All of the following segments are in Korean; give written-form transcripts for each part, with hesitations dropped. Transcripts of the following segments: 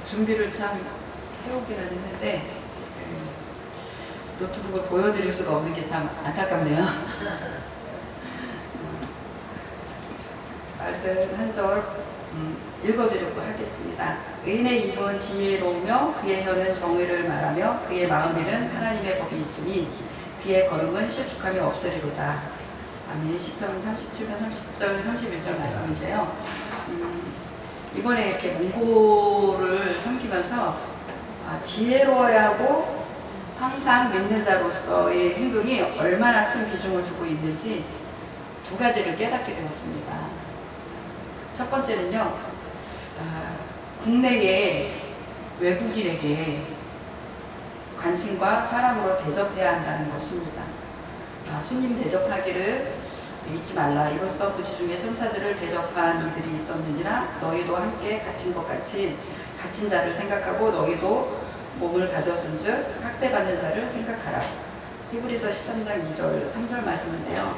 준비를 참 해오기는 했는데 노트북을 보여드릴 수가 없는 게 참 안타깝네요. 말씀 한 절 읽어드리려고 하겠습니다. 의인의 입은 지혜로우며 그의 혀는 정의를 말하며 그의 마음에는 하나님의 법이 있으니 그의 걸음은 실족함이 없으리로다. 아멘. 시편 37편 30절 31절 말씀인데요. 이번에 이렇게 몽고를 섬기면서 지혜로워야 하고 항상 믿는 자로서의 행동이 얼마나 큰 비중을 두고 있는지 두 가지를 깨닫게 되었습니다. 첫 번째는요, 국내의 외국인에게 관심과 사랑으로 대접해야 한다는 것입니다. 손님 대접하기를 잊지 말라. 이로써 그 지중해 천사들을 대접한 이들이 있었느니라. 너희도 함께 갇힌 것 같이 갇힌 자를 생각하고 너희도 몸을 가졌은즉 학대받는 자를 생각하라. 히브리서 13장 2절 3절 말씀인데요.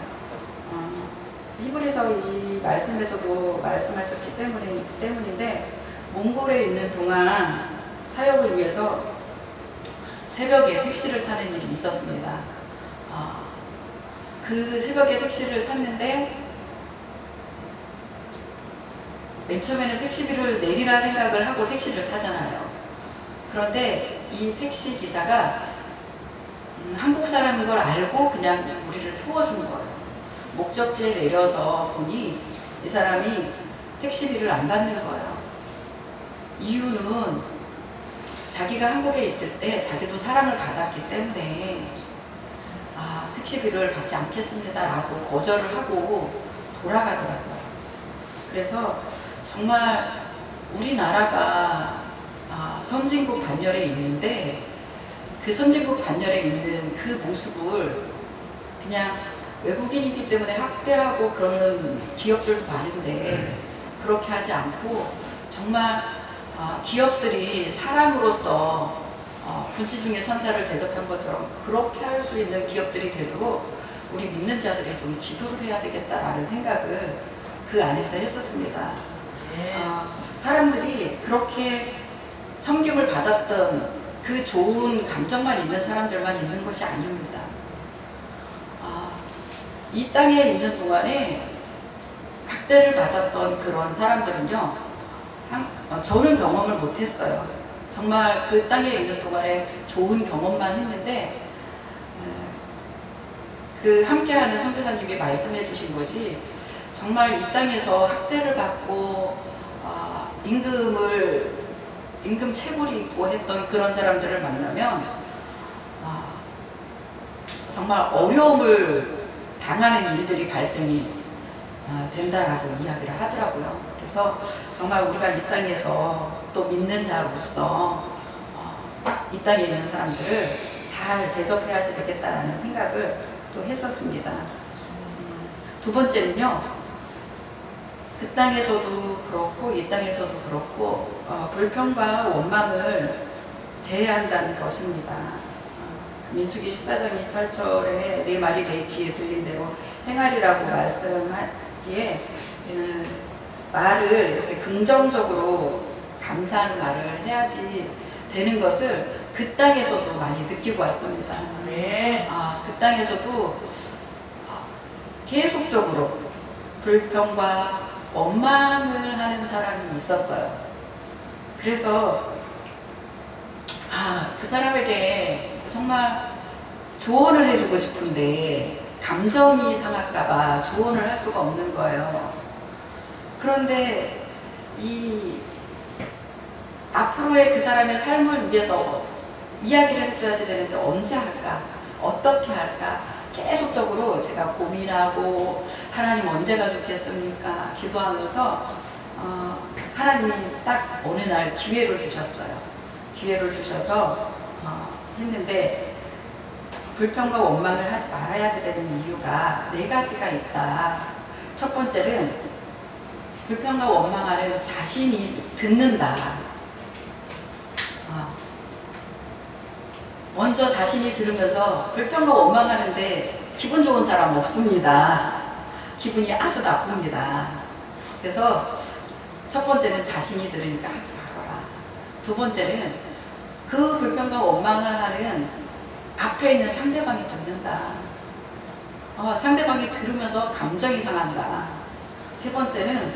히브리서 이 말씀에서도 말씀하셨기 때문인데 몽골에 있는 동안 사역을 위해서 새벽에 택시를 타는 일이 있었습니다. 그 새벽에 택시를 탔는데 맨 처음에는 택시비를 내리라 생각을 하고 택시를 타잖아요. 그런데 이 택시 기사가 한국 사람인 걸 알고 그냥 우리를 태워준 거예요. 목적지에 내려서 보니 이 사람이 택시비를 안 받는 거예요. 이유는 자기가 한국에 있을 때 자기도 사랑을 받았기 때문에 택시비를 받지 않겠습니다 라고 거절을 하고 돌아가더라고요. 그래서 정말 우리나라가 선진국 반열에 있는데 그 선진국 반열에 있는 그 모습을 그냥 외국인이기 때문에 학대하고 그러는 기업들도 많은데 그렇게 하지 않고 정말 기업들이 사랑으로서 분지 중에 천사를 대접한 것처럼 그렇게 할 수 있는 기업들이 되도록 우리 믿는 자들이 좀 기도를 해야 되겠다라는 생각을 그 안에서 했었습니다. 사람들이 그렇게 섬김을 받았던 그 좋은 감정만 있는 사람들만 있는 것이 아닙니다. 이 땅에 있는 동안에 학대를 받았던 그런 사람들은요, 저는 경험을 못했어요. 정말 그 땅에 있는 동안에 좋은 경험만 했는데 그 함께하는 선교사님이 말씀해 주신 것이 정말 이 땅에서 학대를 받고 임금 체불이 있고 했던 그런 사람들을 만나면 정말 어려움을 당하는 일들이 발생이 된다라고 이야기를 하더라고요. 그래서 정말 우리가 이 땅에서 또 믿는 자로서 이 땅에 있는 사람들을 잘 대접해야 되겠다라는 생각을 또 했었습니다. 두 번째는요, 그 땅에서도 그렇고 이 땅에서도 그렇고 불평과 원망을 제해한다는 것입니다. 민수기 14장 28절에 내 말이 내 귀에 들린 대로 행하리라고 말씀하기에 말을 이렇게 긍정적으로 감사하는 말을 해야지 되는 것을 그 땅에서도 많이 느끼고 왔습니다. 네. 그 땅에서도 계속적으로 불평과 원망을 하는 사람이 있었어요. 그래서 그 사람에게 정말 조언을 해주고 싶은데 감정이 상할까봐 조언을 할 수가 없는 거예요. 그런데 이 앞으로의 그 사람의 삶을 위해서 이야기를 해줘야지 되는데 언제 할까? 어떻게 할까? 계속적으로 제가 고민하고 하나님 언제가 좋겠습니까? 기도하면서 하나님이 딱 어느 날 기회를 주셨어요. 기회를 주셔서 했는데 불평과 원망을 하지 말아야지 되는 이유가 네 가지가 있다. 첫 번째는 불평과 원망하는 자신이 듣는다. 먼저 자신이 들으면서 불평과 원망하는데 기분 좋은 사람 없습니다. 기분이 아주 나쁩니다. 그래서 첫 번째는 자신이 들으니까 하지 말아라. 두 번째는 그 불평과 원망을 하는 앞에 있는 상대방이 듣는다. 상대방이 들으면서 감정이 상한다. 세 번째는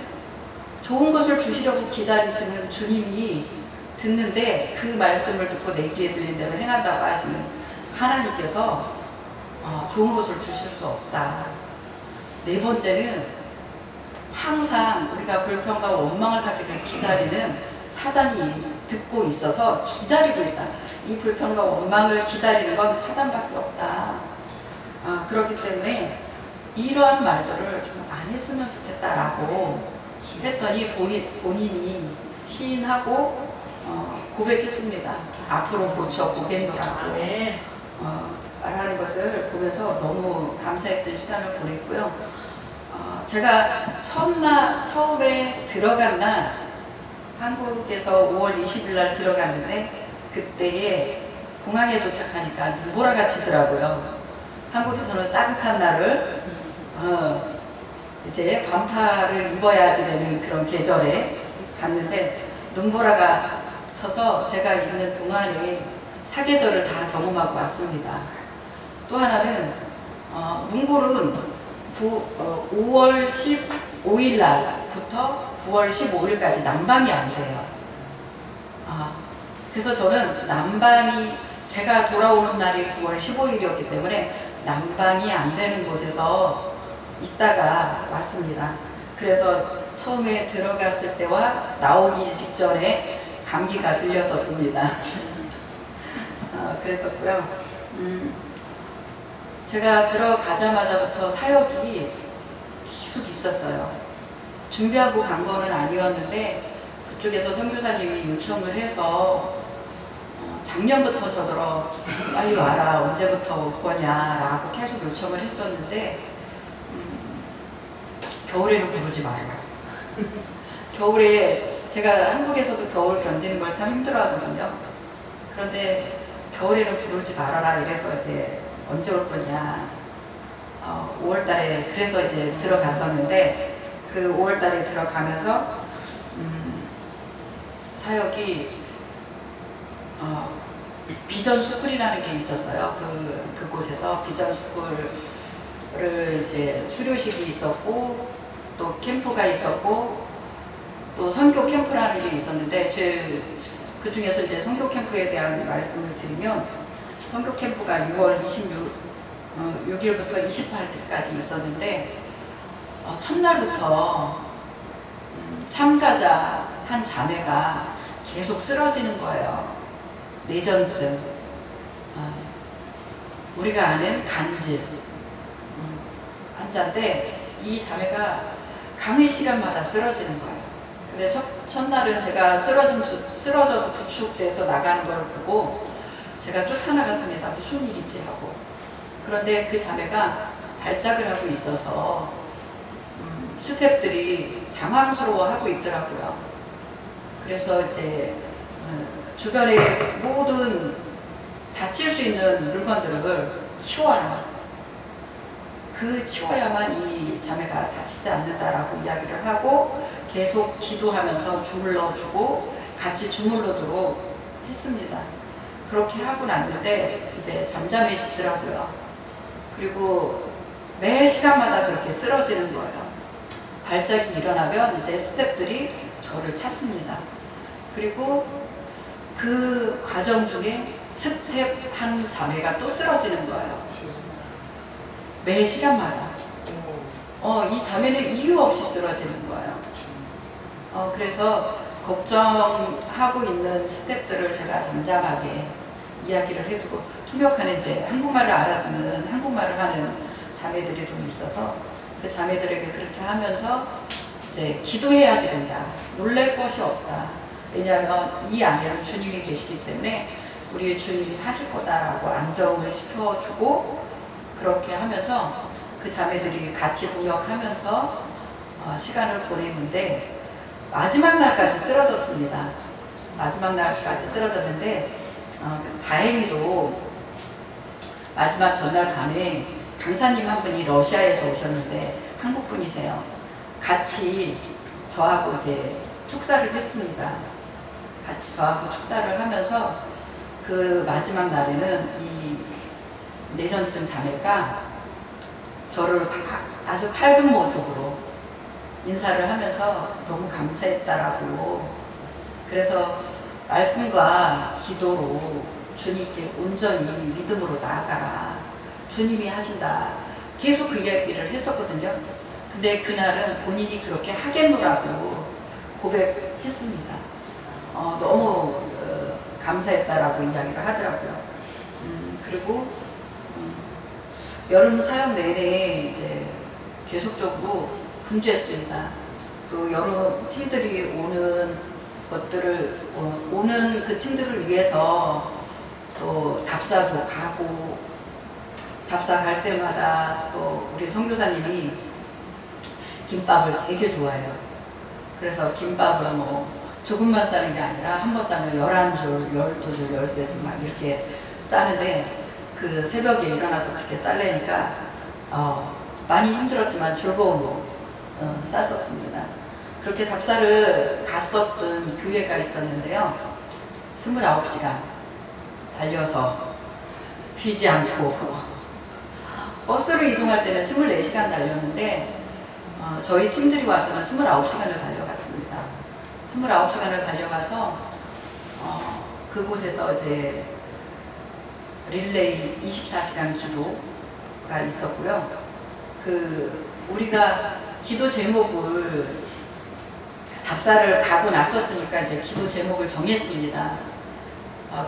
좋은 것을 주시려고 기다리시는 주님이 듣는데 그 말씀을 듣고 내 귀에 들린 대로 행한다고 하시는 하나님께서 좋은 것을 주실 수 없다. 네 번째는 항상 우리가 불평과 원망을 하기를 기다리는 사단이 듣고 있어서 기다리고 있다. 이 불평과 원망을 기다리는 건 사단밖에 없다. 그렇기 때문에 이러한 말들을 좀 안 했으면 좋겠다라고 했더니 본인이 시인하고 고백했습니다. 앞으로 고쳐 보겠노라고 말하는 것을 보면서 너무 감사했던 시간을 보냈고요. 제가 처음에 들어간 날 한국에서 5월 20일 날 들어갔는데 그때에 공항에 도착하니까 눈보라가 치더라고요. 한국에서는 따뜻한 날을 이제 반팔을 입어야지 되는 그런 계절에 갔는데 눈보라가 쳐서 제가 있는 동안에 사계절을 다 경험하고 왔습니다. 또 하나는 몽골은 5월 15일 날부터 9월 15일까지 난방이 안 돼요. 그래서 저는 난방이 제가 돌아오는 날이 9월 15일이었기 때문에 난방이 안 되는 곳에서 있다가 왔습니다. 그래서 처음에 들어갔을 때와 나오기 직전에 감기가 들렸었습니다. 그랬었고요. 제가 들어가자마자부터 사역이 계속 있었어요. 준비하고 간 거는 아니었는데 그쪽에서 선교사님이 요청을 해서 작년부터 저더러 빨리 와라, 언제부터 올 거냐라고 계속 요청을 했었는데 겨울에는 부르지 말라. 겨울에 제가 한국에서도 겨울 견디는 걸 참 힘들어하거든요. 그런데 겨울에는 부르지 말아라 이래서 이제 언제 올 거냐 5월달에 그래서 이제 들어갔었는데 그 5월달에 들어가면서 사역이 비전 스쿨이라는 게 있었어요. 그곳에서 비전 스쿨을 이제 수료식이 있었고 또 캠프가 있었고 또 선교 캠프라는 게 있었는데 그 중에서 이제 선교 캠프에 대한 말씀을 드리면 선교 캠프가 6월 6일부터 28일까지 있었는데 첫날부터 참가자 한 자매가 계속 쓰러지는 거예요. 뇌전증, 우리가 아는 간질 환자인데 이 자매가 강의 시간마다 쓰러지는 거예요. 근데 첫날은 제가 쓰러져서 부축돼서 나가는 걸 보고 제가 쫓아나갔습니다. 무슨 일이지 하고. 그런데 그 자매가 발작을 하고 있어서 스태프들이 당황스러워하고 있더라고요. 그래서 이제 주변에 모든 다칠 수 있는 물건들을 치워라. 치워야만 이 자매가 다치지 않는다라고 이야기를 하고 계속 기도하면서 주물러주고 같이 주물러도록 했습니다. 그렇게 하고 났는데 이제 잠잠해지더라고요. 그리고 매 시간마다 그렇게 쓰러지는 거예요. 발작이 일어나면 이제 스태프들이 저를 찾습니다. 그리고 그 과정 중에 스텝 한 자매가 또 쓰러지는 거예요. 매 시간마다. 이 자매는 이유 없이 쓰러지는 거예요. 그래서 걱정하고 있는 스태프들을 제가 잠잠하게 이야기를 해주고 통역하는 이제 한국말을 알아듣는 한국말을 하는 자매들이 좀 있어서 그 자매들에게 그렇게 하면서 이제 기도해야지 된다. 놀랄 것이 없다. 왜냐하면 이 안에는 주님이 계시기 때문에 우리 주님이 하실 거다라고 안정을 시켜주고 그렇게 하면서 그 자매들이 같이 동역하면서 시간을 보냈는데 마지막 날까지 쓰러졌습니다. 마지막 날까지 쓰러졌는데 다행히도 마지막 전날 밤에 강사님 한 분이 러시아에서 오셨는데 한국 분이세요. 같이 저하고 이제 축사를 했습니다. 같이 저하고 축사를 하면서 그 마지막 날에는 이 내전증 자매가 저를 아주 밝은 모습으로 인사를 하면서 너무 감사했다라고, 그래서 말씀과 기도로 주님께 온전히 믿음으로 나아가라, 주님이 하신다, 계속 그 이야기를 했었거든요. 근데 그날은 본인이 그렇게 하겠노라고 고백했습니다. 너무 감사했다라고 이야기를 하더라고요. 그리고 여름 사역 내내 이제 계속적으로 분주했습니다. 또 여러 팀들이 오는 것들을 오는 그 팀들을 위해서 또 답사도 가고, 답사 갈 때마다 또 우리 선교사님이 김밥을 되게 좋아해요. 그래서 김밥을 뭐 조금만 싸는 게 아니라 한 번 싸면 11줄, 12줄, 13줄 막 이렇게 싸는데, 그 새벽에 일어나서 그렇게 쌀래니까 많이 힘들었지만 즐거움으로 쌌었습니다. 그렇게 답사를 갔었던 교회가 있었는데요. 29시간 달려서 쉬지 않고, 버스로 이동할 때는 24시간 달렸는데 저희 팀들이 와서는 29시간을 달려갔습니다. 29시간을 달려가서 그곳에서 이제 릴레이 24시간 기도가 있었고요. 우리가 기도 제목을 답사를 가고 났었으니까 이제 기도 제목을 정했습니다.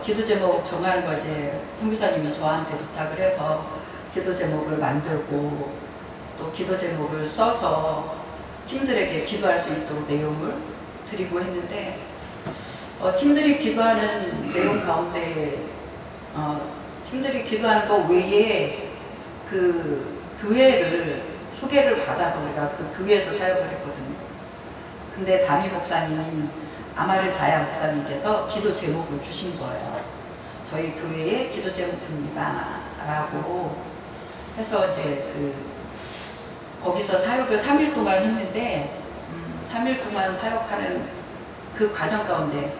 기도 제목 정하는 거 이제 선교사님이 저한테 부탁을 해서 기도 제목을 만들고, 또 기도 제목을 써서 팀들에게 기도할 수 있도록 내용을 드리고 했는데, 팀들이 기도하는 내용 가운데 팀들이 기도하는 것 외에 그 교회를 소개를 받아서 우리가 그 교회에서 사역을 했거든요. 근데 담임 목사님인 아마르 자야 목사님께서 기도 제목을 주신 거예요. 저희 교회의 기도 제목입니다 라고 해서 이제 거기서 사역을 3일 동안 했는데 3일 동안 사역하는 그 과정 가운데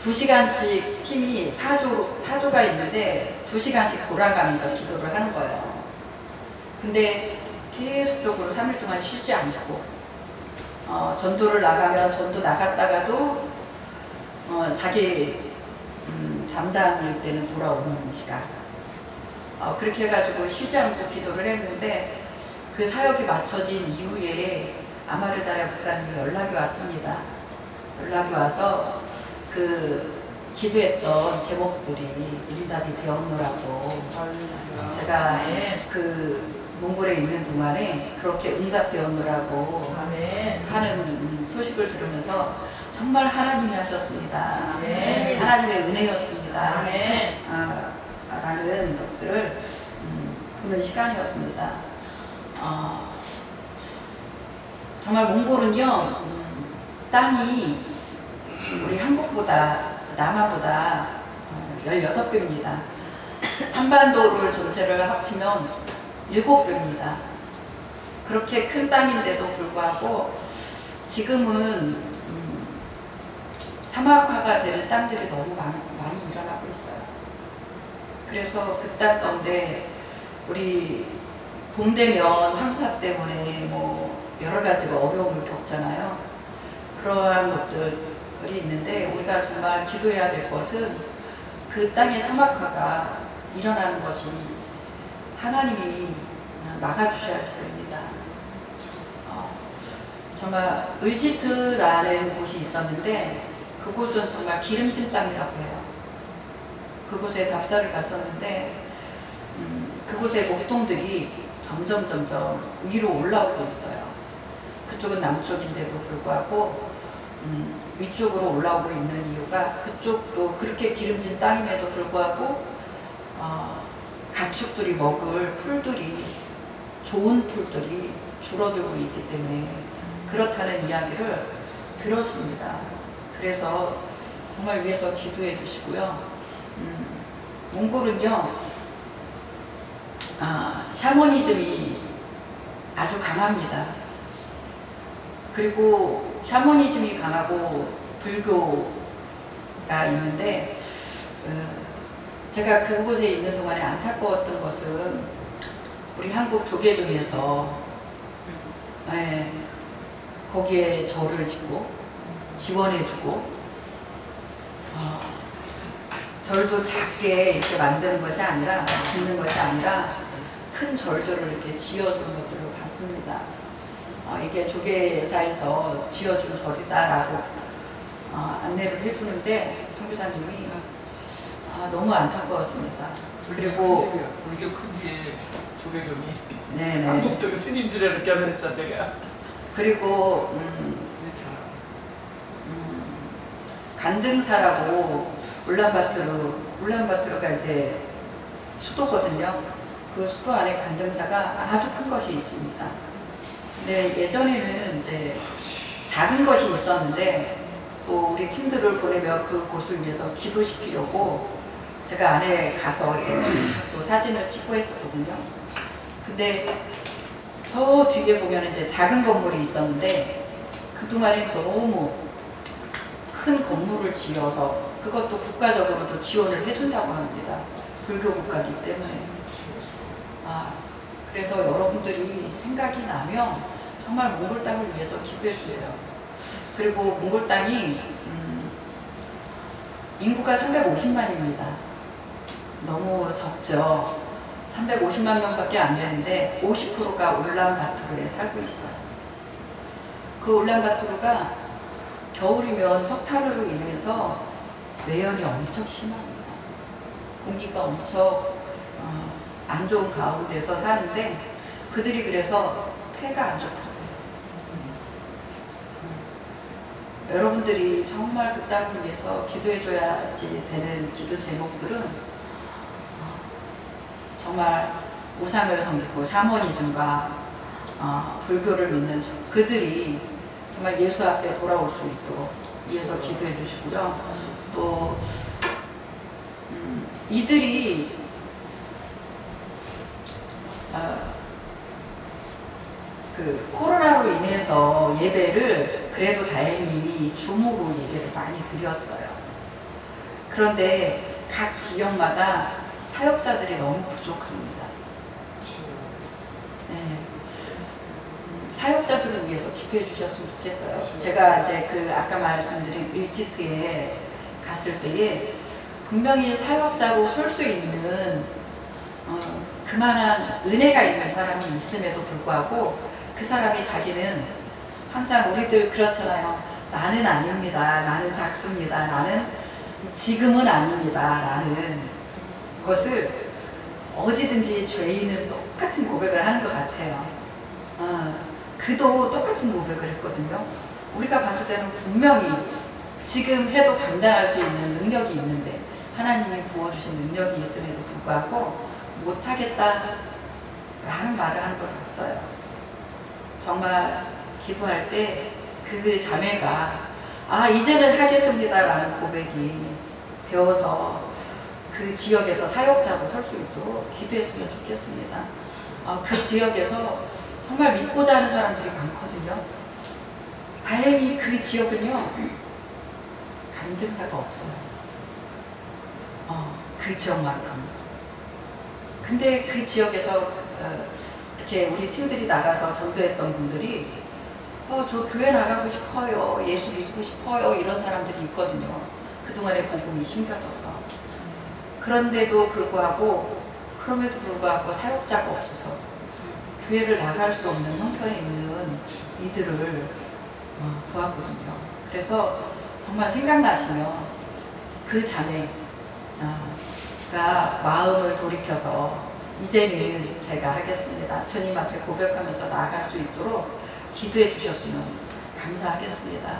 2시간씩 팀이 4조가 있는데 2시간씩 돌아가면서 기도를 하는 거예요. 근데 계속적으로 3일 동안 쉬지 않고 전도를 나가면 전도 나갔다가도 자기 잠당일 때는 돌아오는 시간, 그렇게 해가지고 쉬지 않고 기도를 했는데, 그 사역이 맞춰진 이후에 아마르다야 목사님이 연락이 왔습니다. 연락이 와서 그 기도했던 제목들이 응답이 되었노라고, 제가 그 몽골에 있는 동안에 그렇게 응답되었노라고 하는 소식을 들으면서 정말 하나님이 하셨습니다. 하나님의 은혜였습니다. 라는 것들을 보는 시간이었습니다. 정말 몽골은요, 땅이 우리 한국보다, 남한보다 16배입니다. 한반도를 전체를 합치면 7배입니다. 그렇게 큰 땅인데도 불구하고 지금은 사막화가 되는 땅들이 너무 많이 일어나고 있어요. 그래서 그 땅 가운데 우리 봄 되면 황사 때문에 뭐 여러 가지가 어려움을 겪잖아요. 그러한 것들이 있는데, 우리가 정말 기도해야 될 것은 그 땅의 사막화가 일어나는 것이 하나님이 막아주셔야 됩니다. 정말 을지트라는 곳이 있었는데, 그곳은 정말 기름진 땅이라고 해요. 그곳에 답사를 갔었는데 그곳의 목동들이 점점 위로 올라오고 있어요. 그쪽은 남쪽인데도 불구하고 위쪽으로 올라오고 있는 이유가, 그쪽도 그렇게 기름진 땅임에도 불구하고 가축들이 먹을 풀들이, 좋은 풀들이 줄어들고 있기 때문에 그렇다는 이야기를 들었습니다. 그래서 정말 위해서 기도해 주시고요. 몽골은요, 샤머니즘이 아주 강합니다. 그리고 샤머니즘이 강하고 불교 있는데 제가 그곳에 있는 동안에 안타까웠던 것은 우리 한국 조계종에서 거기에 절을 짓고 지원해주고 절도 작게 이렇게 만드는 것이 아니라 짓는 것이 아니라 큰 절들을 이렇게 지어주는 것들을 봤습니다. 이게 조계사에서 지어준 절이다라고 안내를 해주는데 선교사님이 너무 안타까웠습니다. 그리고 불교 큰게 조계종이 네네. 한국도 스님 줄에 이렇게 하면서 제가 그리고 간등사라고 울란바토르가 이제 수도거든요. 그 수도 안에 간등사가 아주 큰 것이 있습니다. 근데 예전에는 이제 작은 것이 있었는데 또 우리 팀들을 보내며 그곳을 위해서 기도시키려고 제가 안에 가서 이제 또 사진을 찍고 했었거든요. 근데 저 뒤에 보면 이제 작은 건물이 있었는데 그동안에 너무 큰 건물을 지어서 그것도 국가적으로도 지원을 해준다고 합니다. 불교 국가이기 때문에. 그래서 여러분들이 생각이 나면 정말 몽골 땅을 위해서 기도해 주세요. 그리고 몽골 땅이 인구가 350만입니다. 너무 적죠. 350만 명밖에 안 되는데 50%가 울란바토르에 살고 있어요. 그 울란바토르가 겨울이면 석탄으로 인해서 매연이 엄청 심합니다. 공기가 엄청 안 좋은 가운데서 사는데 그들이 그래서 폐가 안 좋다고 해요. 여러분들이 정말 그 땅을 위해서 기도해줘야지 되는 기도 제목들은 정말 우상을 섬기고 샤머니즘과 불교를 믿는 그들이 정말 예수 앞에 돌아올 수 있도록 위해서 기도해 주시고요. 또 이들이 그 코로나로 인해서 예배를 그래도 다행히 줌으로 예배를 많이 드렸어요. 그런데 각 지역마다 사역자들이 너무 부족합니다. 네. 사역자들을 위해서 기도해 주셨으면 좋겠어요. 제가 이제 그 아까 말씀드린 일지트에 갔을 때에 분명히 사역자로 설 수 있는 그만한 은혜가 있는 사람이 있음에도 불구하고 그 사람이 자기는 항상 우리들 그렇잖아요. 나는 아닙니다. 나는 작습니다. 나는 지금은 아닙니다. 라는 것을 어디든지 죄인은 똑같은 고백을 하는 것 같아요. 그도 똑같은 고백을 했거든요. 우리가 봤을 때는 분명히 지금 해도 감당할 수 있는 능력이 있는데 하나님이 부어주신 능력이 있음에도 불구하고 못하겠다 라는 말을 하는 걸 봤어요. 정말 기도할 때 그 자매가 이제는 하겠습니다 라는 고백이 되어서 그 지역에서 사역자로 설 수 있도록 기도했으면 좋겠습니다. 그 지역에서 정말 믿고자 하는 사람들이 많거든요. 다행히 그 지역은요 간등사가 없어요. 그 지역만큼. 근데 그 지역에서 이렇게 우리 팀들이 나가서 전도했던 분들이 저 교회 나가고 싶어요. 예수 믿고 싶어요. 이런 사람들이 있거든요. 그동안의 복음이 심겨져서. 그럼에도 불구하고 사역자가 없어서 교회를 나갈 수 없는 형편에 있는 이들을 보았거든요. 그래서 정말 생각나시면 그 자매가 마음을 돌이켜서 이제는 제가 하겠습니다. 주님 앞에 고백하면서 나아갈 수 있도록 기도해 주셨으면 감사하겠습니다.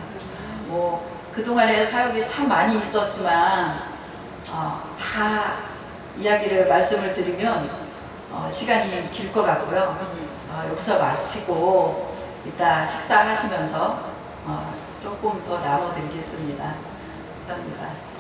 그동안의 사역이 참 많이 있었지만 다 말씀을 드리면 시간이 길 것 같고요. 여기서 마치고 이따 식사하시면서 조금 더 나눠드리겠습니다. 감사합니다.